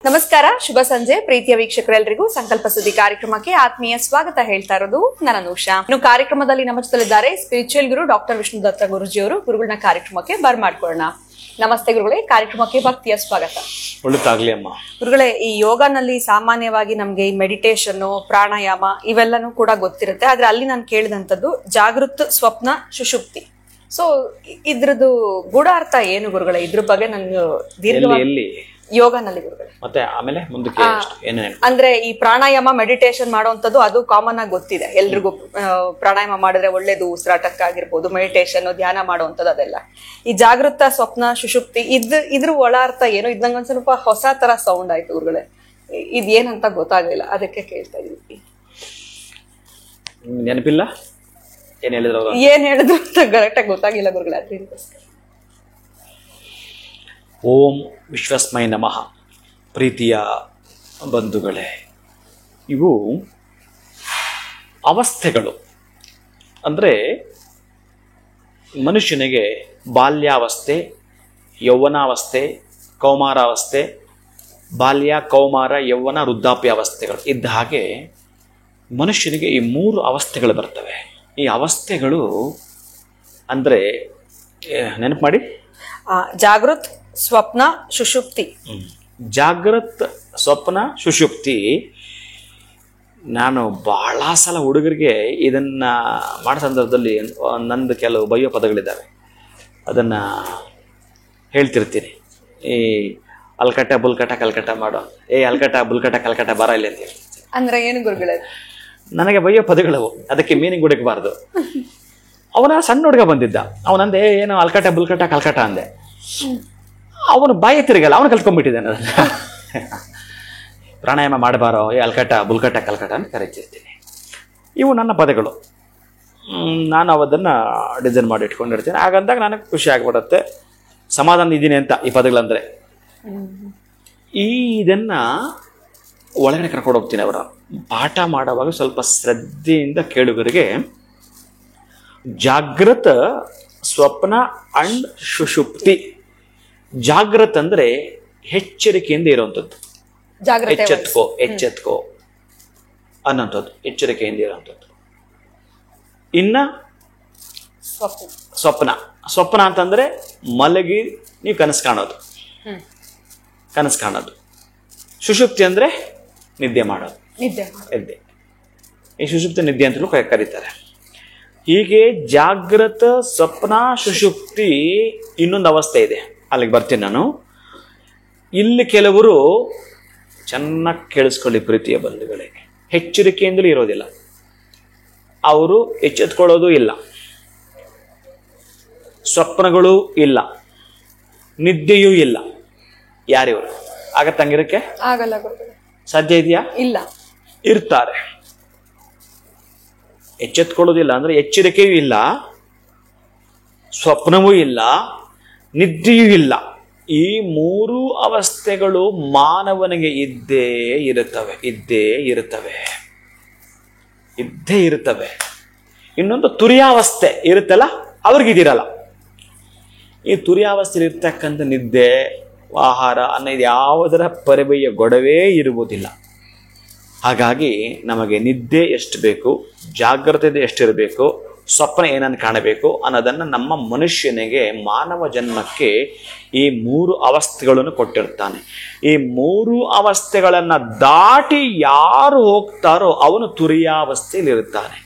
ನಮಸ್ಕಾರ, ಶುಭ ಸಂಜೆ ಪ್ರೀತಿಯ ವೀಕ್ಷಕರೆಲ್ಲರಿಗೂ ಸಂಕಲ್ಪ ಸುದ್ದಿ ಕಾರ್ಯಕ್ರಮಕ್ಕೆ ಆತ್ಮೀಯ ಸ್ವಾಗತ ಹೇಳ್ತಾ ಇರೋದು ನಾನು ಅನುಷಾ. ಇನ್ನು ಕಾರ್ಯಕ್ರಮದಲ್ಲಿ ನಮ್ಮ ಜೊತೆಲಿದ್ದಾರೆ ಸ್ಪಿರಿಚುವಲ್ ಗುರು ಡಾಕ್ಟರ್ ವಿಷ್ಣುದತ್ತ ಗುರುಜಿಯವರು. ಗುರುಗಳನ್ನ ಕಾರ್ಯಕ್ರಮಕ್ಕೆ ಬರ್ಮಾಡ್ಕೊಳ್ಳೋಣ. ನಮಸ್ತೆ ಗುರುಗಳೇ, ಕಾರ್ಯಕ್ರಮಕ್ಕೆ ಭಕ್ತಿಯ ಸ್ವಾಗತ. ಒಳ್ಳೆದಾಗ್ಲಿ ಅಮ್ಮ. ಗುರುಗಳೇ, ಈ ಯೋಗನಲ್ಲಿ ಸಾಮಾನ್ಯವಾಗಿ ನಮ್ಗೆ ಈ ಮೆಡಿಟೇಷನ್, ಪ್ರಾಣಾಯಾಮ ಇವೆಲ್ಲನೂ ಕೂಡ ಗೊತ್ತಿರುತ್ತೆ. ಆದ್ರೆ ಅಲ್ಲಿ ನಾನು ಕೇಳಿದಂಥದ್ದು ಜಾಗೃತ, ಸ್ವಪ್ನ, ಸುಷುಪ್ತಿ. ಸೊ ಇದ್ರದ್ದು ಗೂಢಾರ್ಥ ಏನು ಗುರುಗಳೇ? ಇದ್ರ ಬಗ್ಗೆ ನಂಗೆ ಎಲ್ಲಿ ಯೋಗನಲ್ಲಿ ಗುರುಗಳೇ. ಮತ್ತೆ ಆಮೇಲೆ ಮುಂದಕ್ಕೆ ಅಂದ್ರೆ ಈ ಪ್ರಾಣಾಯಾಮ, ಮೆಡಿಟೇಷನ್ ಮಾಡುವಂತದ್ದು ಅದು ಕಾಮನ್ ಆಗಿ ಗೊತ್ತಿದೆ ಎಲ್ರಿಗೂ. ಪ್ರಾಣಾಯಾಮ ಮಾಡಿದ್ರೆ ಒಳ್ಳೇದು, ಉಸಿರಾಟಕ್ಕಾಗಿರ್ಬೋದು, ಮೆಡಿಟೇಷನ್, ಧ್ಯಾನ ಮಾಡುವಂಥದ್ದು ಅದೆಲ್ಲ. ಈ ಜಾಗೃತ, ಸ್ವಪ್ನ, ಸುಷುಪ್ತಿ ಇದ್ರ ಒಳಾರ್ಥ ಏನು? ಇದ್ ನಂಗೆ ಒಂದ್ ಸ್ವಲ್ಪ ಹೊಸ ತರ ಸೌಂಡ್ ಆಯ್ತು ಗುರುಗಳೇ. ಇದ್ ಏನಂತ ಗೊತ್ತಾಗ್ಲಿಲ್ಲ, ಅದಕ್ಕೆ ಕೇಳ್ತಾ ಇದೀವಿ. ನೆನಪಿಲ್ಲ ಏನ್ ಹೇಳಿದ್ರು ಅಂತ ಕರೆಕ್ಟಾಗಿ ಗೊತ್ತಾಗಿಲ್ಲ ಗುರುಗಳೇ. ಅದಕ್ಕೋಸ್ಕರ ಓಂ ವಿಶ್ವಸ್ಮೈ ನಮಃ. ಪ್ರೀತಿಯ ಬಂಧುಗಳೇ, ಇವು ಅವಸ್ಥೆಗಳು. ಅಂದರೆ ಮನುಷ್ಯನಿಗೆ ಬಾಲ್ಯಾವಸ್ಥೆ, ಯೌವನಾವಸ್ಥೆ, ಕೌಮಾರಾವಸ್ಥೆ, ಬಾಲ್ಯ, ಕೌಮಾರ, ಯೌವನ, ವೃದ್ಧಾಪ್ಯಾವಸ್ಥೆಗಳು ಇದ್ದ ಹಾಗೆ ಮನುಷ್ಯನಿಗೆ ಈ 3 ಅವಸ್ಥೆಗಳು ಬರ್ತವೆ. ಈ ಅವಸ್ಥೆಗಳು ಅಂದರೆ ನೆನಪು ಮಾಡಿ, ಜಾಗೃತ್, ಸ್ವಪ್ನ, ಸುಷುಪ್ತಿ. ಜಾಗೃತ್, ಸ್ವಪ್ನ, ಸುಷುಪ್ತಿ. ನಾನು ಬಹಳ ಸಲ ಹುಡುಗರಿಗೆ ಇದನ್ನ ಮಾಡೋ ಸಂದರ್ಭದಲ್ಲಿ ನಂದು ಕೆಲವು ಬಯ್ಯೋ ಪದಗಳಿದ್ದಾವೆ, ಅದನ್ನ ಹೇಳ್ತಿರ್ತೀನಿ. ಈ ಅಲ್ಕಟ ಬುಲ್ಕಟ ಕಲ್ಕಟ ಮಾಡೋ, ಅಲ್ಕಟ ಬುಲ್ಕಟ ಕಲ್ಕಟ ಬರ ಇಲ್ಲ ಅಂತ. ಅಂದ್ರೆ ಏನು ಗುರುಗಳೇ? ನನಗೆ ಬಯ್ಯೋ ಪದಗಳವು, ಅದಕ್ಕೆ ಮೀನಿಂಗ್ ಹುಡುಕಬಾರ್ದು. ಅವನ ಸಣ್ಣ ಹುಡುಗ ಬಂದಿದ್ದ, ಅವನಂದೆ ಏನು ಅಲ್ಕಟ ಬುಲ್ಕಟ ಕಲ್ಕಟ ಅಂದೆ. ಅವನು ಬಾಯಿ ತಿರುಗಲ್ಲ, ಅವನು ಕಲ್ತ್ಕೊಂಡ್ಬಿಟ್ಟಿದ್ದಾನೆ ಅದನ್ನ. ಪ್ರಾಣಾಯಾಮ ಮಾಡಬಾರೋ, ಅಲ್ಕಟ ಬುಲ್ಕಟ ಕಲ್ಕಟ ಅಂತ ಕರಿತಿರ್ತೀನಿ. ಇವು ನನ್ನ ಪದಗಳು. ನಾನು ಅವದನ್ನು ಡಿಸೈನ್ ಮಾಡಿ ಇಟ್ಕೊಂಡಿರ್ತೀನಿ. ಹಾಗಂದಾಗ ನನಗೆ ಖುಷಿ ಆಗ್ಬಿಡುತ್ತೆ, ಸಮಾಧಾನ ಇದ್ದೀನಿ ಅಂತ ಈ ಪದಗಳಂದರೆ. ಇದನ್ನ ಒಳಗಡೆ ಕರ್ಕೊಂಡು ಹೋಗ್ತೀನಿ. ಅವರ ಪಾಠ ಮಾಡುವಾಗ ಸ್ವಲ್ಪ ಶ್ರದ್ಧೆಯಿಂದ ಕೇಳುಗರಿಗೆ ಜಾಗೃತ, ಸ್ವಪ್ನ ಅಂಡ್ ಸುಷುಪ್ತಿ. ಜಾಗೃತ ಅಂದ್ರೆ ಎಚ್ಚರಿಕೆಯಿಂದ ಇರುವಂಥದ್ದು, ಎಚ್ಚೆತ್ಕೋ ಅನ್ನೋಂಥದ್ದು, ಎಚ್ಚರಿಕೆಯಿಂದ ಇರುವಂಥದ್ದು. ಇನ್ನ ಸ್ವಪ್ನ ಅಂತಂದ್ರೆ ಮಲಗಿ ನೀವು ಕನಸು ಕಾಣೋದು. ಸುಷುಪ್ತಿ ಅಂದ್ರೆ ನಿದ್ದೆ ಮಾಡೋದು. ನಿದ್ದೆ ಈ ಸುಷುಪ್ತಿ ನಿದ್ದೆ ಅಂತಲೂ ಕರೀತಾರೆ. ಹೀಗೆ ಜಾಗೃತ, ಸ್ವಪ್ನ, ಸುಷುಪ್ತಿ ಇನ್ನೊಂದು ಅವಸ್ಥೆ ಇದೆ, ಅಲ್ಲಿಗೆ ಬರ್ತೀನಿ ನಾನು. ಇಲ್ಲಿ ಕೆಲವರು ಚೆನ್ನಾಗಿ ಕೇಳಿಸ್ಕೊಳ್ಳಿ ಪ್ರೀತಿಯ ಬಂಧುಗಳೇ, ಎಚ್ಚರಿಕೆಯಿಂದಲೂ ಇರೋದಿಲ್ಲ. ಅವರು ಎಚ್ಚೆತ್ಕೊಳ್ಳೋದು ಇಲ್ಲ, ಸ್ವಪ್ನಗಳು ಇಲ್ಲ, ನಿದ್ದೆಯೂ ಇಲ್ಲ. ಯಾರಿವರು? ಆಗತ್ತಂಗಿರಕ್ಕೆ ಆಗಲ್ಲ. ಸಾಧ್ಯ ಇದೆಯಾ? ಇಲ್ಲ. ಇರ್ತಾರೆ. ಎಚ್ಚೆತ್ಕೊಳ್ಳೋದಿಲ್ಲ ಅಂದ್ರೆ ಎಚ್ಚರಿಕೆಯೂ ಇಲ್ಲ, ಸ್ವಪ್ನವೂ ಇಲ್ಲ, ನಿದ್ದೆಯೂ ಇಲ್ಲ. ಈ 3 ಅವಸ್ಥೆಗಳು ಮಾನವನಿಗೆ ಇದ್ದೇ ಇರುತ್ತವೆ. ಇನ್ನೊಂದು ತುರ್ಯಾವಸ್ಥೆ ಇರುತ್ತಲ್ಲ, ಅವ್ರಿಗಿದಿರಲ್ಲ. ಈ ತುರ್ಯಾವಸ್ಥೆಯಲ್ಲಿ ಇರ್ತಕ್ಕಂಥ ನಿದ್ದೆ, ಆಹಾರ ಅನ್ನೋದು ಯಾವುದರ ಪರಿವೆಯ ಗೊಡವೇ ಇರುವುದಿಲ್ಲ. ಹಾಗಾಗಿ ನಮಗೆ ನಿದ್ದೆ ಎಷ್ಟು ಬೇಕು, ಜಾಗೃತೆ ಎಷ್ಟಿರಬೇಕು, ಸ್ವಪ್ನ ಏನನ್ನು ಕಾಣಬೇಕು ಅನ್ನೋದನ್ನು ನಮ್ಮ ಮನುಷ್ಯನಿಗೆ, ಮಾನವ ಜನ್ಮಕ್ಕೆ ಈ 3 ಅವಸ್ಥೆಗಳನ್ನು ಕೊಟ್ಟಿರ್ತಾನೆ. ಈ 3 ಅವಸ್ಥೆಗಳನ್ನು ದಾಟಿ ಯಾರು ಹೋಗ್ತಾರೋ ಅವನು ತುರ್ಯಾವಸ್ಥೆಯಲ್ಲಿ ಇರ್ತಾನೆ.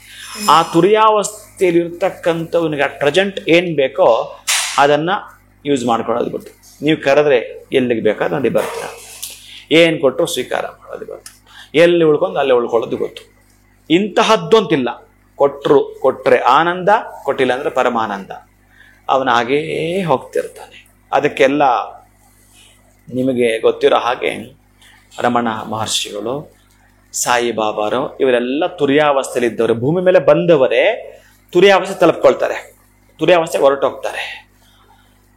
ಆ ತುರ್ಯಾವಸ್ಥೆಯಲ್ಲಿ ಇರ್ತಕ್ಕಂಥವನಿಗೆ ಪ್ರೆಸೆಂಟ್ ಏನು ಬೇಕೋ ಅದನ್ನು ಯೂಸ್ ಮಾಡ್ಕೊಳ್ಳೋದು ಗೊತ್ತು. ನೀವು ಕರೆದ್ರೆ ಎಲ್ಲಿಗೆ ಬೇಕಾದ್ರೆ ನೋಡಿ ಬರ್ತೀರ, ಏನು ಕೊಟ್ಟರು ಸ್ವೀಕಾರ ಮಾಡೋದು ಗೊತ್ತು, ಎಲ್ಲಿ ಉಳ್ಕೊಂಡು ಅಲ್ಲೇ ಉಳ್ಕೊಳ್ಳೋದು ಗೊತ್ತು. ಇಂತಹದ್ದೊಂತಿಲ್ಲ. ಕೊಟ್ಟರೆ ಆನಂದ, ಕೊಟ್ಟಿಲ್ಲ ಅಂದರೆ ಪರಮಾನಂದ. ಅವನ ಹಾಗೇ ಹೋಗ್ತಿರ್ತಾನೆ. ಅದಕ್ಕೆಲ್ಲ ನಿಮಗೆ ಗೊತ್ತಿರೋ ಹಾಗೆ ರಮಣ ಮಹರ್ಷಿಗಳು, ಸಾಯಿಬಾಬಾರು ಇವರೆಲ್ಲ ತುರ್ಯಾವಸ್ಥೆಯಲ್ಲಿದ್ದವರು. ಭೂಮಿ ಮೇಲೆ ಬಂದವರೇ ತುರ್ಯಾವಸ್ಥೆ ತಲುಪ್ಕೊಳ್ತಾರೆ, ತುರ್ಯಾವಸ್ಥೆಗೆ ಹೊರಟೋಗ್ತಾರೆ.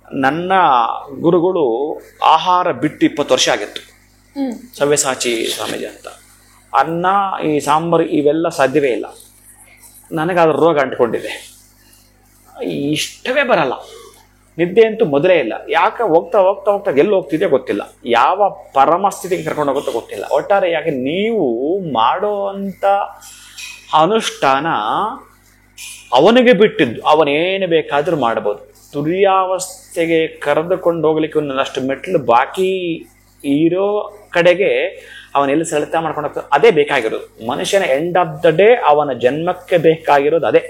ನನ್ನ ಗುರುಗಳು ಆಹಾರ ಬಿಟ್ಟು 20 ವರ್ಷ ಆಗಿತ್ತು. ಸವ್ಯಸಾಚಿ ಸ್ವಾಮೀಜಿ ಅಂತ. ಅನ್ನ, ಈ ಸಾಂಬಾರು ಇವೆಲ್ಲ ಸಾಧ್ಯವೇ ಇಲ್ಲ. ನನಗೆ ಅದ್ರ ರೋಗ ಅಂಟ್ಕೊಂಡಿದೆ, ಇಷ್ಟವೇ ಬರಲ್ಲ. ನಿದ್ದೆ ಅಂತೂ ಮೊದಲೇ ಇಲ್ಲ. ಯಾಕೆ ಹೋಗ್ತಾ ಹೋಗ್ತಾ ಹೋಗ್ತಾ ಎಲ್ಲಿ ಹೋಗ್ತಿದೆ ಗೊತ್ತಿಲ್ಲ, ಯಾವ ಪರಮ ಸ್ಥಿತಿಗೆ ಕರ್ಕೊಂಡು ಹೋಗುತ್ತೋ ಗೊತ್ತಿಲ್ಲ. ಒಟ್ಟಾರೆಯಾಗಿ ನೀವು ಮಾಡುವಂಥ ಅನುಷ್ಠಾನ ಅವನಿಗೆ ಬಿಟ್ಟಿದ್ದು, ಅವನೇನು ಬೇಕಾದರೂ ಮಾಡ್ಬೋದು. ತುರ್ಯಾವಸ್ಥೆಗೆ ಕರೆದುಕೊಂಡು ಹೋಗ್ಲಿಕ್ಕೆ ಒಂದಷ್ಟು ಮೆಟ್ಲು ಬಾಕಿ ಇರೋ ಕಡೆಗೆ ಅವನೆಲ್ಲಿ ಸೆಳೆತ ಮಾಡ್ಕೊಂಡು ಹೋಗ್ತಾನೆ, ಅದೇ ಬೇಕಾಗಿರೋದು. ಮನುಷ್ಯನ ಎಂಡ್ ಆಫ್ ದ ಡೇ ಅವನ ಜನ್ಮಕ್ಕೆ ಬೇಕಾಗಿರೋದು ಅದೇ.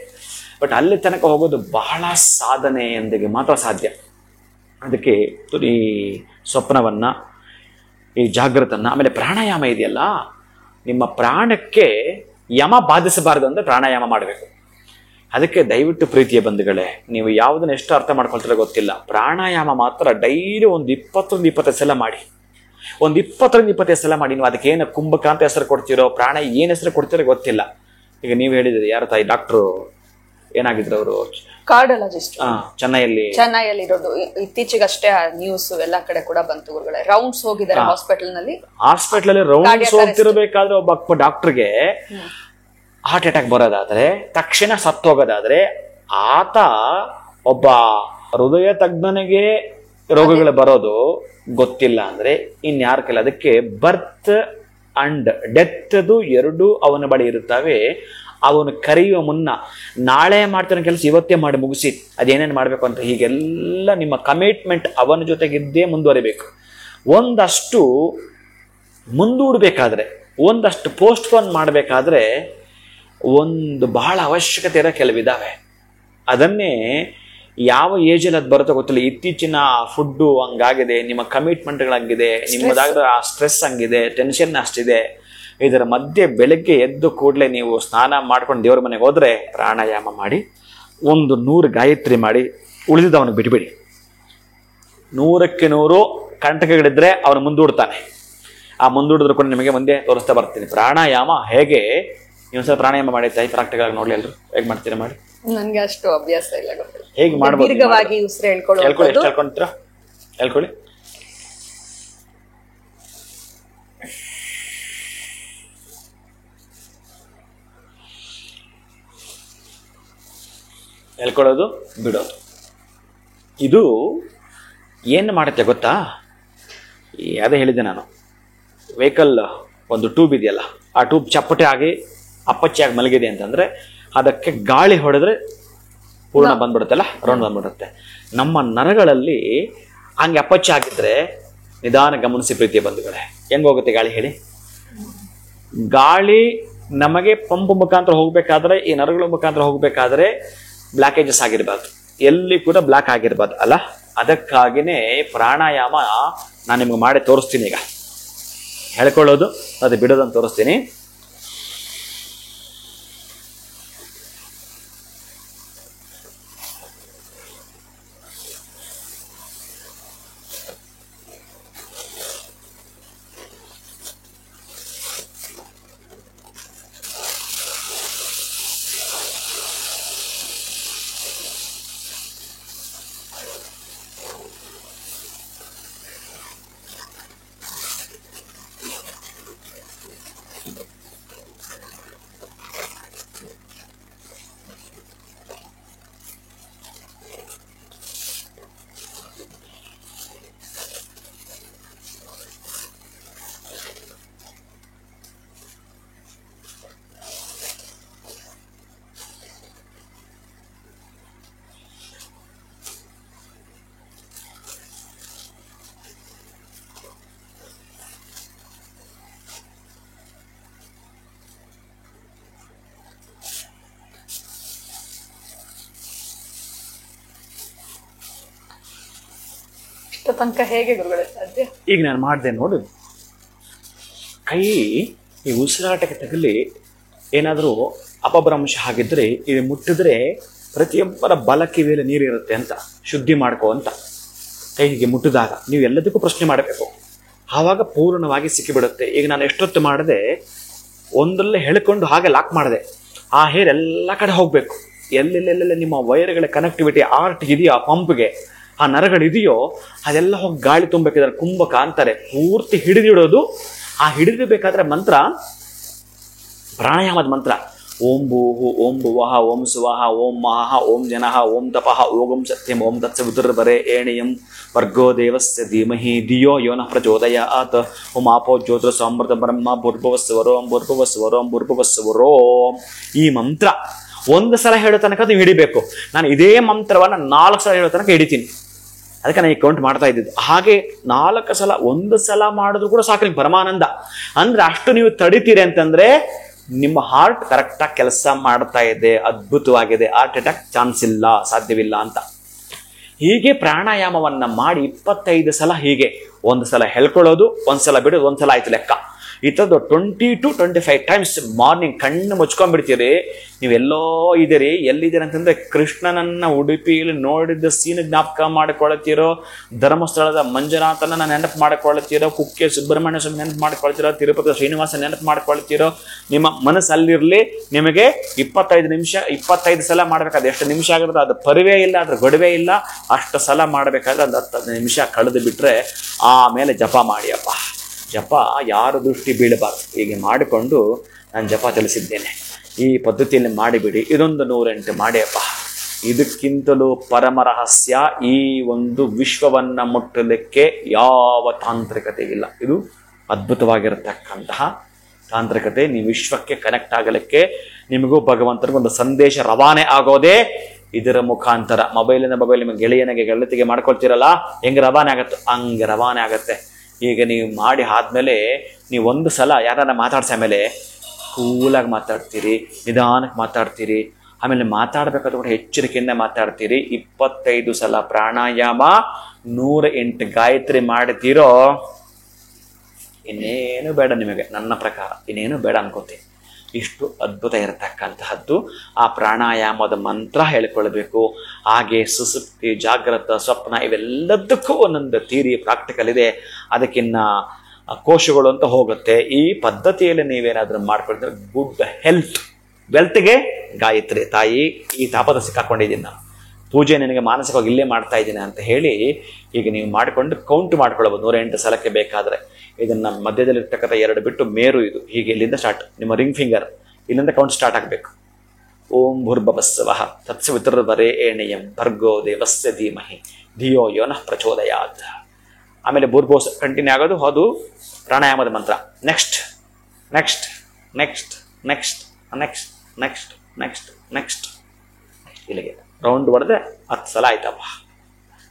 ಬಟ್ ಅಲ್ಲಿ ತನಕ ಹೋಗೋದು ಬಹಳ ಸಾಧನೆಯೊಂದಿಗೆ ಮಾತ್ರ ಸಾಧ್ಯ. ಅದಕ್ಕೆ ಈ ಸ್ವಪ್ನವನ್ನು, ಈ ಜಾಗೃತನ್ನು, ಆಮೇಲೆ ಪ್ರಾಣಾಯಾಮ ಇದೆಯಲ್ಲ, ನಿಮ್ಮ ಪ್ರಾಣಕ್ಕೆ ಯಮ ಬಾಧಿಸಬಾರದು ಅಂದರೆ ಪ್ರಾಣಾಯಾಮ ಮಾಡಬೇಕು. ಅದಕ್ಕೆ ದಯವಿಟ್ಟು ಪ್ರೀತಿಯ ಬಂಧುಗಳೇ, ನೀವು ಯಾವುದನ್ನು ಎಷ್ಟು ಅರ್ಥ ಮಾಡ್ಕೊಳ್ತೀರೋ ಗೊತ್ತಿಲ್ಲ, ಪ್ರಾಣಾಯಾಮ ಮಾತ್ರ ಡೈಲಿ ಒಂದು 20-25 ಸಲ ಮಾಡಿ. ಒಂದು 20-25 ಸಲ ಮಾಡಿ. ನೀವು ಅದಕ್ಕೆ ಏನು ಕುಂಭಕ ಅಂತ ಹೆಸರು ಕೊಡ್ತೀರೋ, ಪ್ರಾಣ ಏನು ಹೆಸರು ಕೊಡ್ತೀರೋ ಗೊತ್ತಿಲ್ಲ. ಈಗ ನೀವು ಹೇಳಿದ್ರಿ, ಯಾರ ತಾಯಿ ಡಾಕ್ಟ್ರು ಏನಾಗಿದ್ರು ಅವರು, ಕಾರ್ಡಿಯಾಲಜಿಸ್ಟ್, ಚೆನ್ನೈಯಲ್ಲಿ ಇರೋದು. ಇತ್ತೀಚೆಗಷ್ಟೇ ಆ ನ್ಯೂಸ್ ಎಲ್ಲಾ ಕಡೆ ಕೂಡ ಬಂತು ಗುರುಗಳೇ. ರೌಂಡ್ಸ್ ಹೋಗಿದ್ದಾರೆ ಹಾಸ್ಪಿಟಲ್ ರೌಂಡ್ಸ್ ಹೋಗ್ತಿರ್ಬೇಕಾದ್ರೆ ಒಬ್ಬ ಡಾಕ್ಟರ್ಗೆ ಹಾರ್ಟ್ ಅಟ್ಯಾಕ್ ಬರೋದಾದ್ರೆ, ತಕ್ಷಣ ಸತ್ತೋಗೋದಾದ್ರೆ, ಆತ ಒಬ್ಬ ಹೃದಯ ತಜ್ಞನಿಗೆ ರೋಗಗಳು ಬರೋದು ಗೊತ್ತಿಲ್ಲ ಅಂದ್ರೆ ಇನ್ಯಾರ ಕೆಲ. ಅದಕ್ಕೆ ಬರ್ತ್ ಅಂಡ್ ಡೆತ್ ಎರಡೂ ಅವನ ಬಳಿ ಇರುತ್ತವೆ. ಅವನು ಕರೆಯುವ ಮುನ್ನ ನಾಳೆ ಮಾಡ್ತಾನೆ ಕೆಲಸ ಇವತ್ತೇ ಮಾಡಿ ಮುಗಿಸಿ, ಅದೇನೇನು ಮಾಡಬೇಕು ಅಂತ ಹೀಗೆಲ್ಲ ನಿಮ್ಮ ಕಮಿಟ್ಮೆಂಟ್ ಅವನ ಜೊತೆಗಿದ್ದೇ ಮುಂದುವರಿಬೇಕು. ಒಂದಷ್ಟು ಮುಂದೂಡಬೇಕಾದ್ರೆ, ಒಂದಷ್ಟು ಪೋಸ್ಟ್ಪೋನ್ ಮಾಡಬೇಕಾದ್ರೆ ಒಂದು ಬಹಳ ಅವಶ್ಯಕತೆ ಇರೋ ಕೆಲವಿದ್ದಾವೆ. ಅದನ್ನೇ ಯಾವ ಏಜಲ್ಲಿ ಅದು ಬರುತ್ತೋ ಗೊತ್ತಿಲ್ಲ. ಇತ್ತೀಚಿನ ಫುಡ್ಡು ಹಂಗಾಗಿದೆ, ನಿಮ್ಮ ಕಮಿಟ್ಮೆಂಟ್ಗಳಂಗಿದೆ, ನಿಮ್ಮದಾದ ಆ ಸ್ಟ್ರೆಸ್ ಹಂಗಿದೆ, ಟೆನ್ಷನ್ ಅಷ್ಟಿದೆ. ಇದರ ಮಧ್ಯೆ ಬೆಳಗ್ಗೆ ಎದ್ದು ಕೂಡಲೇ ನೀವು ಸ್ನಾನ ಮಾಡ್ಕೊಂಡು ದೇವ್ರ ಮನೆಗೆ ಹೋದರೆ ಪ್ರಾಣಾಯಾಮ ಮಾಡಿ, 100 ಗಾಯತ್ರಿ ಮಾಡಿ, ಉಳಿದಿದ್ದವನಿಗೆ ಬಿಟ್ಬಿಡಿ. 100ಕ್ಕೆ 100 ಕಂಟಕಗಳಿದ್ರೆ ಅವನು ಮುಂದೂಡ್ತಾನೆ. ಆ ಮುಂದೂಡಿದ್ರು ಕೂಡ ನಿಮಗೆ ಮುಂದೆ ತೋರಿಸ್ತಾ ಬರ್ತೀನಿ. ಪ್ರಾಣಾಯಾಮ ಹೇಗೆ, ಇನ್ನೊಂದ್ಸಲ ಪ್ರಾಣಾಯಾಮ ಮಾಡಿ ತಾಯಿ, ಪ್ರಾಕ್ಟಿಕಲ್ ಆಗಿ ನೋಡ್ಲಿ ಎಲ್ಲರೂ ಹೇಗೆ ಮಾಡ್ತೀರಾ ಮಾಡಿ. ನನ್ಗೆ ಅಷ್ಟು ಅಭ್ಯಾಸ ಇಲ್ಲ, ಹೇಗೆ ಮಾಡ್ಬೋದು, ದೀರ್ಘವಾಗಿ ಉಸಿರು ಹೇಳ್ಕೊಳ್ಳಿ. ಹೇಳ್ಕೊಳ್ಳೋದು, ಬಿಡೋದು. ಇದು ಏನು ಮಾಡುತ್ತೆ ಗೊತ್ತಾ? ಅದೇ ಹೇಳಿದ್ದೆ ನಾನು, ವೆಹಿಕಲ್ ಒಂದು ಟ್ಯೂಬ್ ಇದೆಯಲ್ಲ, ಆ ಟ್ಯೂಬ್ ಚಪ್ಪಟೆ ಆಗಿ ಅಪ್ಪಚ್ಚಿಯಾಗಿ ಮಲಗಿದೆ ಅಂತಂದರೆ ಅದಕ್ಕೆ ಗಾಳಿ ಹೊಡೆದ್ರೆ ಪೂರ್ಣ ಬಂದ್ಬಿಡುತ್ತಲ್ಲ, ರೌಂಡ್ ಬಂದ್ಬಿಡುತ್ತೆ. ನಮ್ಮ ನರಗಳಲ್ಲಿ ಹಂಗೆ ಅಪ್ಪಚ್ಚಿ ಆಗಿದ್ರೆ ನಿಧಾನ ಗಮನಿಸಿ ಪ್ರೀತಿಯ ಬಂಧುಗಳೇ, ಹೆಂಗೆ ಹೋಗುತ್ತೆ ಗಾಳಿ ಹೇಳಿ? ಗಾಳಿ ನಮಗೆ ಪಂಪ್ ಮುಖಾಂತರ ಹೋಗ್ಬೇಕಾದ್ರೆ, ಈ ನರಗಳ ಮುಖಾಂತರ ಹೋಗ್ಬೇಕಾದ್ರೆ ಬ್ಲಾಕೇಜಸ್ ಆಗಿರ್ಬಾರ್ದು, ಎಲ್ಲಿ ಕೂಡ ಬ್ಲಾಕ್ ಆಗಿರ್ಬಾರ್ದು ಅಲ್ಲ. ಅದಕ್ಕಾಗಿನೇ ಪ್ರಾಣಾಯಾಮ ನಾನು ನಿಮ್ಗೆ ಮಾಡಿ ತೋರಿಸ್ತೀನಿ. ಈಗ ಹೇಳ್ಕೊಳ್ಳೋದು ಅದು ಬಿಡೋದನ್ನು ತೋರಿಸ್ತೀನಿ. ತನಕ ಹೇಗೆ ಗುರುಗಳೇ ಸಾಧ್ಯ? ಈಗ ನಾನು ಮಾಡಿದೆ ನೋಡು, ಕೈ ಈ ಉಸಿರಾಟಕ್ಕೆ ತಗಲಿ ಏನಾದರೂ ಅಪಭ್ರಂಶ ಆಗಿದ್ರೆ ಇದು ಮುಟ್ಟಿದ್ರೆ ಪ್ರತಿಯೊಬ್ಬರ ಬಲ ಕಿವಿಯಲ್ಲಿ ನೀರಿರುತ್ತೆ ಅಂತ ಶುದ್ಧಿ ಮಾಡ್ಕೋ ಅಂತ. ಕೈಗೆ ಮುಟ್ಟಿದಾಗ ನೀವು ಎಲ್ಲದಕ್ಕೂ ಪ್ರಶ್ನೆ ಮಾಡಬೇಕು, ಆವಾಗ ಪೂರ್ಣವಾಗಿ ಸಿಕ್ಕಿಬಿಡುತ್ತೆ. ಈಗ ನಾನು ಎಷ್ಟೊತ್ತು ಮಾಡಿದೆ, ಒಂದಲ್ಲೇ ಹೇಳ್ಕೊಂಡು ಹಾಗೆ ಲಾಕ್ ಮಾಡಿದೆ, ಆ ಹೇರ್ ಎಲ್ಲ ಕಡೆ ಹೋಗಬೇಕು. ಎಲ್ಲೆಲ್ಲೆಲ್ಲ ನಿಮ್ಮ ವೈರ್ಗಳ ಕನೆಕ್ಟಿವಿಟಿ ಆರ್ಟ್ ಇದೆಯೋ, ಆ ಪಂಪ್ಗೆ ಆ ನರಗಳಿದೆಯೋ ಅದೆಲ್ಲ ಹೋಗಿ ಗಾಳಿ ತುಂಬಬೇಕಿದ್ರೆ ಕುಂಭಕ ಅಂತಾರೆ. ಪೂರ್ತಿ ಹಿಡಿದಿಡೋದು. ಆ ಹಿಡಿದಿಬೇಕಾದ್ರೆ ಮಂತ್ರ ಪ್ರಾಣಾಯಾಮದ ಮಂತ್ರ ಓಂ ಭೂಹು ಓಂ ಭುವಃ ಓಂ ಸುವಃ ಓಂ ಮಹಃ ಓಂ ಜನಃ ಓಂ ತಪಃ ಓಂ ಸತ್ಯಂ ಓಂ ತತ್ಸವಿತುರ್ವರೆ ಏಣಿಯಂ ವರ್ಗೋ ದೇವಸ್ಯ ಧೀಮಹಿ ಧಿಯೋ ಯೋನಃ ಪ್ರಚೋದಯಾತ್ ಓಂ ಆಪೋ ಜ್ಯೋತಿರ್ ಸಾಮೃತ ಬ್ರಹ್ಮ ಭೂರ್ಭುವಸ್ವರೋಂ ಭೂರ್ಭುವಸ್ವರೋಂ ಭೂರ್ಭುವಸ್ವರೋಂ. ಈ ಮಂತ್ರ ಒಂದು ಸಲ ಹೇಳೋ ತನಕ ನೀವು ಹಿಡಿಬೇಕು. ನಾನು ಇದೇ ಮಂತ್ರವನ್ನು 4 ಸಲ ಹೇಳೋ ತನಕ ಹಿಡಿತೀನಿ. ಅದಕ್ಕೆ ನಾನು ಈ ಕೌಂಟ್ ಮಾಡ್ತಾ ಇದ್ದಿದ್ದು. ಹಾಗೆ 4 ಸಲ, 1 ಸಲ ಮಾಡಿದ್ರು ಕೂಡ ಸಾಕು ನಿಮ್ಗೆ ಪರಮಾನಂದ. ಅಂದ್ರೆ ಅಷ್ಟು ನೀವು ತಡಿತೀರಿ ಅಂತಂದ್ರೆ ನಿಮ್ಮ ಹಾರ್ಟ್ ಕರೆಕ್ಟಾಗಿ ಕೆಲಸ ಮಾಡ್ತಾ ಇದೆ, ಅದ್ಭುತವಾಗಿದೆ, ಹಾರ್ಟ್ ಅಟ್ಯಾಕ್ ಚಾನ್ಸ್ ಇಲ್ಲ, ಸಾಧ್ಯವಿಲ್ಲ ಅಂತ. ಹೀಗೆ ಪ್ರಾಣಾಯಾಮವನ್ನ ಮಾಡಿ 25 ಸಲ ಹೀಗೆ 1 ಸಲ ಹೇಳ್ಕೊಳ್ಳೋದು, 1 ಸಲ ಬಿಡೋದು, 1 ಸಲ ಆಯ್ತು ಲೆಕ್ಕ. ಈ ಥರದ್ದು 20 to 25 ಟೈಮ್ಸ್ ಮಾರ್ನಿಂಗ್ ಕಣ್ಣು ಮುಚ್ಕೊಂಡ್ಬಿಡ್ತೀರಿ. ನೀವೆಲ್ಲೋ ಇದ್ದೀರಿ. ಎಲ್ಲಿದ್ದೀರಿ ಅಂತಂದ್ರೆ ಕೃಷ್ಣನನ್ನ ಉಡುಪಿಯಲ್ಲಿ ನೋಡಿದ ಸೀನ್ ಜ್ಞಾಪಕ ಮಾಡಿಕೊಳ್ಳುತ್ತೀರೋ, ಧರ್ಮಸ್ಥಳದ ಮಂಜುನಾಥನನ್ನ ನೆನಪು ಮಾಡಿಕೊಳ್ಳುತ್ತೀರೋ, ಕುಕ್ಕೆ ಸುಬ್ರಹ್ಮಣ್ಯ ಸ್ವಾಮಿ ನೆನಪು ಮಾಡಿಕೊಳ್ತೀರೋ, ತಿರುಪತಿ ಶ್ರೀನಿವಾಸ ನೆನಪು ಮಾಡಿಕೊಳ್ತೀರೋ. ನಿಮ್ಮ ಮನಸ್ಸಲ್ಲಿರಲಿ. ನಿಮಗೆ 25 ಸಲ ಮಾಡಬೇಕಾದ್ರೆ ಎಷ್ಟು ನಿಮಿಷ ಆಗಿರುತ್ತೆ ಅದು ಪರಿವೇ ಇಲ್ಲ, ಅದ್ರ ಗೊಡವೆ ಇಲ್ಲ. ಅಷ್ಟು ಸಲ ಮಾಡಬೇಕಾದ್ರೆ ಒಂದು 10 ನಿಮಿಷ ಕಳೆದು ಬಿಟ್ರೆ ಆಮೇಲೆ ಜಪ ಮಾಡಿಯಪ್ಪ. ಜಪ ಯಾರು ದೃಷ್ಟಿ ಬೀಳಬಾರ್ದು. ಹೀಗೆ ಮಾಡಿಕೊಂಡು ನಾನು ಜಪ ತಿಳಿಸಿದ್ದೇನೆ. ಈ ಪದ್ಧತಿಯಲ್ಲಿ ಮಾಡಿಬಿಡಿ. ಇದೊಂದು 108 ಮಾಡಿಯಪ್ಪ. ಇದಕ್ಕಿಂತಲೂ ಪರಮ ರಹಸ್ಯ ಈ ಒಂದು ವಿಶ್ವವನ್ನ ಮುಟ್ಟಲಿಕ್ಕೆ ಯಾವ ತಾಂತ್ರಿಕತೆ ಇಲ್ಲ. ಇದು ಅದ್ಭುತವಾಗಿರತಕ್ಕಂತಹ ತಾಂತ್ರಿಕತೆ. ನೀವು ವಿಶ್ವಕ್ಕೆ ಕನೆಕ್ಟ್ ಆಗಲಿಕ್ಕೆ, ನಿಮಗೂ ಭಗವಂತನಿಗೂ ಒಂದು ಸಂದೇಶ ರವಾನೆ ಆಗೋದೇ ಇದರ ಮುಖಾಂತರ. ಮೊಬೈಲಿನ ನಿಮ್ಮ ಗೆಳೆಯನಿಗೆ ಗೆಳತಿಗೆ ಮಾಡ್ಕೊಳ್ತೀರಲ್ಲ, ಹೆಂಗೆ ರವಾನೆ ಆಗತ್ತೆ ಹಂಗೆ ರವಾನೆ ಆಗತ್ತೆ. ಈಗ ನೀವು ಮಾಡಿ ಆದ್ಮೇಲೆ ನೀವು 1 ಸಲ ಯಾರನ್ನ ಮಾತಾಡ್ಸ ಆಮೇಲೆ ಕೂಲಾಗಿ ಮಾತಾಡ್ತೀರಿ, ನಿಧಾನಕ್ಕೆ ಮಾತಾಡ್ತೀರಿ. ಆಮೇಲೆ ಮಾತಾಡ್ಬೇಕಾದ್ರೂ ಕೂಡ ಎಚ್ಚರಿಕೆಯಿಂದ ಮಾತಾಡ್ತೀರಿ. 25 ಸಲ ಪ್ರಾಣಾಯಾಮ, 108 ಗಾಯತ್ರಿ ಮಾಡ್ತೀರೋ ಇನ್ನೇನು ಬೇಡ ನಿಮಗೆ. ನನ್ನ ಪ್ರಕಾರ ಇನ್ನೇನು ಬೇಡ ಅನ್ಕೋತೀನಿ. ಇಷ್ಟು ಅದ್ಭುತ ಇರತಕ್ಕಂತಹದ್ದು. ಆ ಪ್ರಾಣಾಯಾಮದ ಮಂತ್ರ ಹೇಳಿಕೊಳ್ಬೇಕು. ಹಾಗೆ ಸುಸುಪ್ತಿ, ಜಾಗ್ರತ, ಸ್ವಪ್ನ ಇವೆಲ್ಲದಕ್ಕೂ ಒಂದೊಂದು ಥಿಯರಿ ಪ್ರಾಕ್ಟಿಕಲ್ ಇದೆ. ಅದಕ್ಕಿನ್ನ ಕೋಶಗಳು ಅಂತ ಹೋಗುತ್ತೆ. ಈ ಪದ್ಧತಿಯಲ್ಲಿ ನೀವೇನಾದ್ರೂ ಮಾಡ್ಕೊಳ್ತಾರೆ ಗುಡ್ ಹೆಲ್ತ್, ವೆಲ್ತ್ಗೆ ಗಾಯತ್ರಿ ತಾಯಿ ಈ ತಾಪದ ಸಿಕ್ಕಾಕೊಂಡಿದ್ದೀನಿ ನಾನು. ಪೂಜೆ ನಿನಗೆ ಮಾನಸಿಕವಾಗಿ ಇಲ್ಲೇ ಮಾಡ್ತಾ ಇದ್ದೀನಿ ಅಂತ ಹೇಳಿ ಈಗ ನೀವು ಮಾಡಿಕೊಂಡು ಕೌಂಟ್ ಮಾಡ್ಕೊಳ್ಬೋದು 108 ಸಲಕ್ಕೆ ಬೇಕಾದರೆ. ಇದನ್ನು ಮಧ್ಯದಲ್ಲಿರ್ತಕ್ಕಂಥ 2 ಬಿಟ್ಟು ಮೇರು ಇದು ಹೀಗೆ ಇಲ್ಲಿಂದ ಸ್ಟಾರ್ಟ್. ನಿಮ್ಮ ರಿಂಗ್ ಫಿಂಗರ್ ಇಲ್ಲಿಂದ ಕೌಂಟ್ ಸ್ಟಾರ್ಟ್ ಆಗಬೇಕು. ಓಂ ಭೂರ್ಭುವಸ್ಸವಃ ತತ್ಸವಿತುರ್ವರೆ ಏಣಿಯಂ ಭರ್ಗೋ ದೇವಸ್ಯ ಧೀಮಹಿ ಧಿಯೋ ಯೋನಃ ಪ್ರಚೋದಯಾತ್. ಆಮೇಲೆ ಭೂರ್ಭುವ ಕಂಟಿನ್ಯೂ ಆಗೋದು. ಅದು ಪ್ರಾಣಾಯಾಮದ ಮಂತ್ರ. Next next next next next next next next ಇಲ್ಲಿಗೆ ರೌಂಡ್ ಹೊಡೆದ್ರೆ 10 ಸಲ ಆಯ್ತಪ್ಪ.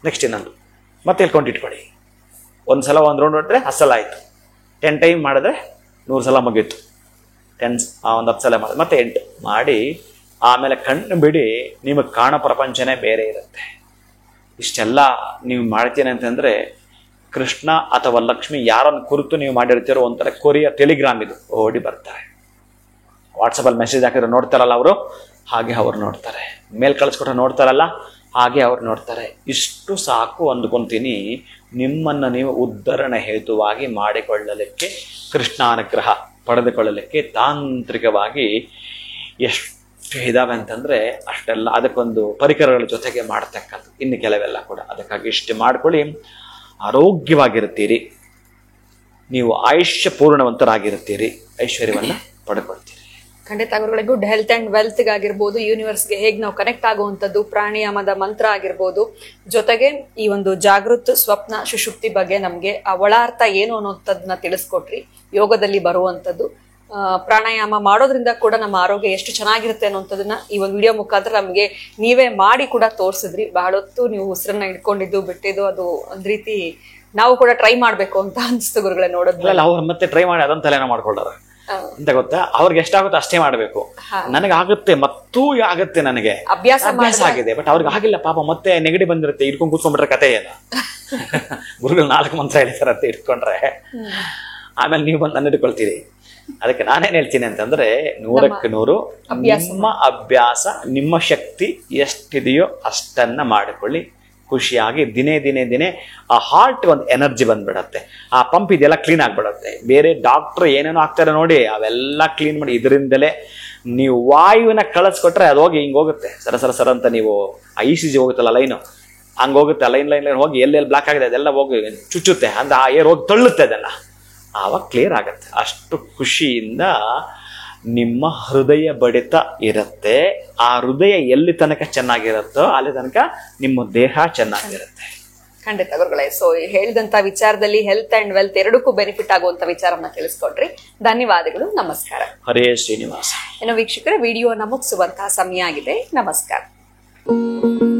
ನೆಕ್ಸ್ಟ್ ಇನ್ನೊಂದು ಮತ್ತೆ ಇಲ್ಲಿ ಕೌಂಟ್ ಇಟ್ಕೊಳ್ಳಿ. 1 ಸಲ 1 ರೌಂಡ್ ಹೊಡೆದ್ರೆ 10 ಸಲ ಆಯಿತು. 10 ಟೈಮ್ ಮಾಡಿದ್ರೆ 100 ಸಲ ಮುಗೀತು. 10 ಸಲ ಮಾಡಿದ್ರೆ ಮತ್ತೆ 8 ಮಾಡಿ ಆಮೇಲೆ ಕಣ್ಣು ಬಿಡಿ. ನಿಮಗೆ ಕಾಣೋ ಪ್ರಪಂಚನೇ ಬೇರೆ ಇರುತ್ತೆ. ಇಷ್ಟೆಲ್ಲ ನೀವು ಮಾಡ್ತೀನಿ ಅಂತಂದರೆ ಕೃಷ್ಣ ಅಥವಾ ಲಕ್ಷ್ಮಿ ಯಾರನ್ನು ಕುರಿತು ನೀವು ಮಾಡಿರ್ತೀರೋ ಒಂಥರ ಕೊರಿಯ ಟೆಲಿಗ್ರಾಮ್ ಇದು ಓಡಿ ಬರ್ತಾರೆ. ವಾಟ್ಸಪ್ಪಲ್ಲಿ ಮೆಸೇಜ್ ಹಾಕಿದ್ರೆ ನೋಡ್ತಾರಲ್ಲ ಅವರು, ಹಾಗೆ ಅವ್ರು ನೋಡ್ತಾರೆ. ಮೇಲ್ ಕಳಿಸ್ಕೊಟ್ರೆ ನೋಡ್ತಾರಲ್ಲ, ಹಾಗೆ ಅವ್ರು ನೋಡ್ತಾರೆ. ಇಷ್ಟು ಸಾಕು ಅಂದ್ಕೊತೀನಿ. ನಿಮ್ಮನ್ನು ನೀವು ಉದ್ಧರಣ ಹೇತುವಾಗಿ ಮಾಡಿಕೊಳ್ಳಲಿಕ್ಕೆ, ಕೃಷ್ಣಾನುಗ್ರಹ ಪಡೆದುಕೊಳ್ಳಲಿಕ್ಕೆ ತಾಂತ್ರಿಕವಾಗಿ ಎಷ್ಟು ಇದಾವೆ ಅಂತಂದರೆ ಅಷ್ಟೆಲ್ಲ. ಅದಕ್ಕೊಂದು ಪರಿಕರಗಳ ಜೊತೆಗೆ ಮಾಡ್ತಕ್ಕಂಥ ಇನ್ನು ಕೆಲವೆಲ್ಲ ಕೂಡ. ಅದಕ್ಕಾಗಿ ಇಷ್ಟು ಮಾಡ್ಕೊಳ್ಳಿ, ಆರೋಗ್ಯವಾಗಿರ್ತೀರಿ, ನೀವು ಆಯುಷ್ಯ ಪೂರ್ಣವಂತರಾಗಿರ್ತೀರಿ, ಐಶ್ವರ್ಯವನ್ನು ಪಡ್ಕೊಳ್ತೀರಿ. ಖಂಡಿತ ಗುರುಗಳೇ, ಗುಡ್ ಹೆಲ್ತ್ ಅಂಡ್ ವೆಲ್ತ್ ಆಗಿರ್ಬೋದು, ಯೂನಿವರ್ಸ್ಗೆ ಹೇಗೆ ನಾವು ಕನೆಕ್ಟ್ ಆಗುವಂಥದ್ದು, ಪ್ರಾಣಾಯಾಮದ ಮಂತ್ರ ಆಗಿರ್ಬೋದು, ಜೊತೆಗೆ ಈ ಒಂದು ಜಾಗೃತ ಸ್ವಪ್ನ ಸುಷುಪ್ತಿ ಬಗ್ಗೆ ನಮಗೆ ಆ ಒಳಾರ್ಥ ಏನು ಅನ್ನೋಂಥದ್ದನ್ನ ತಿಳಿಸ್ಕೊಟ್ರಿ. ಯೋಗದಲ್ಲಿ ಬರುವಂಥದ್ದು ಪ್ರಾಣಾಯಾಮ ಮಾಡೋದ್ರಿಂದ ಕೂಡ ನಮ್ಮ ಆರೋಗ್ಯ ಎಷ್ಟು ಚೆನ್ನಾಗಿರುತ್ತೆ ಅನ್ನೋಂಥದ್ದನ್ನ ಈ ಒಂದು ವಿಡಿಯೋ ಮುಖಾಂತರ ನಮಗೆ ನೀವೇ ಮಾಡಿ ಕೂಡ ತೋರಿಸಿದ್ರಿ. ಬಹಳೊತ್ತು ನೀವು ಉಸಿರನ್ನ ಇಟ್ಕೊಂಡಿದ್ದು ಬಿಟ್ಟಿದ್ದು ಅದು ಒಂದ್ ರೀತಿ ನಾವು ಕೂಡ ಟ್ರೈ ಮಾಡ್ಬೇಕು ಅಂತ ಅನ್ಸ್ತು ಗುರುಗಳೇ ನೋಡೋದ್ರಲ್ಲ. ಅವ್ರು ಮತ್ತೆ ಟ್ರೈ ಮಾಡಿ ಅದನ್ನ ತಲೆನ ಮಾಡ್ಕೊಳ್ಳಾರ ಅಂತ ಗೊತ್ತಾ. ಅವ್ರಿಗೆ ಎಷ್ಟಾಗುತ್ತೆ ಅಷ್ಟೇ ಮಾಡ್ಬೇಕು. ನನಗೆ ಆಗುತ್ತೆ, ಮತ್ತೂ ಆಗುತ್ತೆ, ನನಗೆ ಅಭ್ಯಾಸ ಆಗಿದೆ. ಬಟ್ ಅವ್ರಿಗೆ ಆಗಿಲ್ಲ ಪಾಪ. ಮತ್ತೆ ನೆಗಡಿ ಬಂದಿರುತ್ತೆ, ಇಟ್ಕೊಂಡು ಕೂತ್ಕೊಂಡ್ಬಿಟ್ರೆ ಕತೆ ಏನು. ಗುರುಗಳು 4 ಮಂತ್ರ ಹೇಳಿದಾರಂತೆ ಇಟ್ಕೊಂಡ್ರೆ ಆಮೇಲೆ ನೀವು ಬಂದು ನನ್ನ ಇಟ್ಕೊಳ್ತೀರಿ. ಅದಕ್ಕೆ ನಾನೇನ್ ಹೇಳ್ತೀನಿ ಅಂತಂದ್ರೆ 100ಕ್ಕೆ 100 ನಿಮ್ಮ ಅಭ್ಯಾಸ, ನಿಮ್ಮ ಶಕ್ತಿ ಎಷ್ಟಿದೆಯೋ ಅಷ್ಟನ್ನ ಮಾಡಿಕೊಳ್ಳಿ. ಖುಷಿಯಾಗಿ ದಿನೇ ದಿನೇ ದಿನೇ ಆ ಹಾರ್ಟ್ ಒಂದು ಎನರ್ಜಿ ಬಂದ್ಬಿಡತ್ತೆ. ಆ ಪಂಪ್ ಇದೆಲ್ಲ ಕ್ಲೀನ್ ಆಗ್ಬಿಡತ್ತೆ. ಬೇರೆ ಡಾಕ್ಟರ್ ಏನೇನೋ ಆಗ್ತಾರೆ ನೋಡಿ, ಅವೆಲ್ಲ ಕ್ಲೀನ್ ಮಾಡಿ ಇದರಿಂದಲೇ ನೀವು ವಾಯುವಿನ ಕಳಿಸ್ಕೊಟ್ರೆ ಅದು ಹೋಗಿ ಹಿಂಗೆ ಹೋಗುತ್ತೆ. ಸರ ಅಂತ ನೀವು ICG ಹೋಗುತ್ತಲ್ಲ ಲೈನು, ಹಂಗೆ ಹೋಗುತ್ತೆ. ಲೈನ್ ಹೋಗಿ ಎಲ್ಲೆಲ್ಲಿ ಬ್ಲಾಕ್ ಆಗಿದೆ ಅದೆಲ್ಲ ಹೋಗಿ ಚುಚ್ಚುತ್ತೆ. ಆ ಏರ್ ಹೋಗಿ ತಳ್ಳುತ್ತೆ ಅದನ್ನ. ಆವಾಗ ಕ್ಲಿಯರ್ ಆಗತ್ತೆ. ಅಷ್ಟು ಖುಷಿಯಿಂದ ನಿಮ್ಮ ಹೃದಯ ಬಡಿತ ಇರುತ್ತೆ. ಆ ಹೃದಯ ಎಲ್ಲಿ ತನಕ ಚೆನ್ನಾಗಿರುತ್ತೋ ಅಲ್ಲಿ ತನಕ ನಿಮ್ಮ ದೇಹ ಚೆನ್ನಾಗಿರುತ್ತೆ. ಖಂಡಿತ ಗುರುಗಳೇ. ಸೊ ಹೇಳಿದಂತ ವಿಚಾರದಲ್ಲಿ ಹೆಲ್ತ್ ಅಂಡ್ ವೆಲ್ತ್ ಎರಡಕ್ಕೂ ಬೆನಿಫಿಟ್ ಆಗುವಂತ ವಿಚಾರವನ್ನ ತಿಳಿಸ್ಕೊಡ್ರಿ. ಧನ್ಯವಾದಗಳು. ನಮಸ್ಕಾರ. ಹರೇ ಶ್ರೀನಿವಾಸ. ಇನ್ನು ವೀಕ್ಷಕರೇ, ವಿಡಿಯೋನ ಮುಗಿಸುವಂತಹ ಸಮಯ ಆಗಿದೆ. ನಮಸ್ಕಾರ.